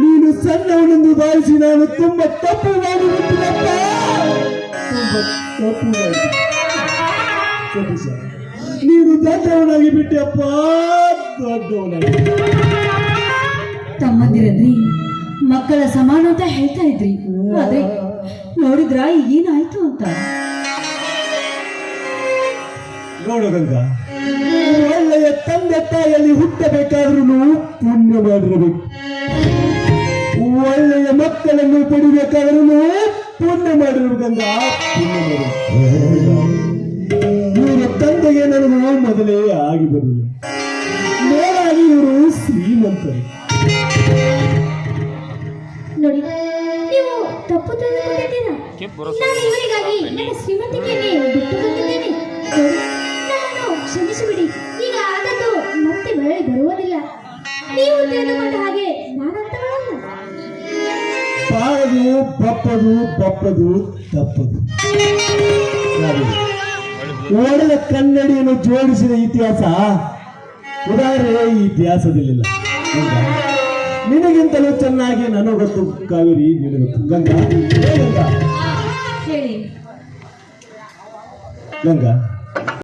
ನೀನು ಸಣ್ಣವನೆಂದು ಭಾವಿಸಿ ನಾನು ತುಂಬಾ ತಪ್ಪು ಮಾಡಿಬಿಟ್ಟಿನಪ್ಪ. ತಪ್ಪು ಮಾಡಿ ಸತೀಶ, ನೀನು ದೊಡ್ಡವನಾಗಿ ಬಿಟ್ಟೆಪ್ಪ, ದೊಡ್ಡವನಾಗಿ. ತಮ್ಮಂದಿರನ್ರಿ ಮಕ್ಕಳ ಸಮಾನ ಅಂತ ಹೇಳ್ತಾ ಇದ್ರಿ, ಆದ್ರೆ ನೋಡಿದ್ರ ಏನಾಯ್ತು ಅಂತ. ನೋಡು ಗಂಗಾ, ಒಳ್ಳೆಯ ತಂದೆ ತಾಯಿಯಲ್ಲಿ ಹುಟ್ಟಬೇಕಾದ್ರೂ ಪುಣ್ಯ ಮಾಡಿರಬೇಕು. ಒಳ್ಳೆಯ ಮಕ್ಕಳನ್ನು ಪಡಿಬೇಕಾದ್ರೂ ಪುಣ್ಯ ಮಾಡಿರ್ಬೇಕು ಗಂಗಾ, ಪುಣ್ಯ ಮಾಡಿರ್ಬೇಕು. ಇವರ ತಂದೆಗೆ ನನಗೂ ಮೊದಲೇ ಆಗಿ ಬರಲಿಲ್ಲ, ಮೇಲಾಗಿ ಇವರು ಶ್ರೀಮಂತರು. ನೋಡಿ, ನೀವು ತಪ್ಪು ತಿಳಿದುಕೊಂಡಿದ್ದೀರಾ. ನಾನು ಇವರಿಗಾಗಿ ನನ್ನ ಶ್ರೀಮಂತಿಕೆಯನ್ನೇ ಬಿಟ್ಟು ಬಂದಿದ್ದೇನೆ. ನನ್ನನ್ನು ಕ್ಷಮಿಸಿಬಿಡಿ. ಈಗ ಆದದ್ದು ಮತ್ತೆ ಮರಳಿ ಬರುವುದಿಲ್ಲ. ನೀವು ತಿಳಿದುಕೊಂಡ ಹಾಗೆ ನಾನಂತವಳಲ್ಲ. ಬಾಳದು ಬಪ್ಪದು ಬಪ್ಪದು ತಪ್ಪದು. ಒಡೆದ ಕನ್ನಡಿಯನ್ನು ಜೋಡಿಸಿದ ಇತಿಹಾಸ ಉದಾಹರಣೆ ಈ ಇತಿಹಾಸದಲ್ಲಿಲ್ಲ. ನಿನಗಿಂತಲೂ ಚೆನ್ನಾಗಿ ನನಗೆ ಗೊತ್ತು ಕಾವೇರಿ, ನಿನಗೆ ಗೊತ್ತು ಗಂಗಾ. ಗಂಗಾ ಹೇಳಿ ಗಂಗಾ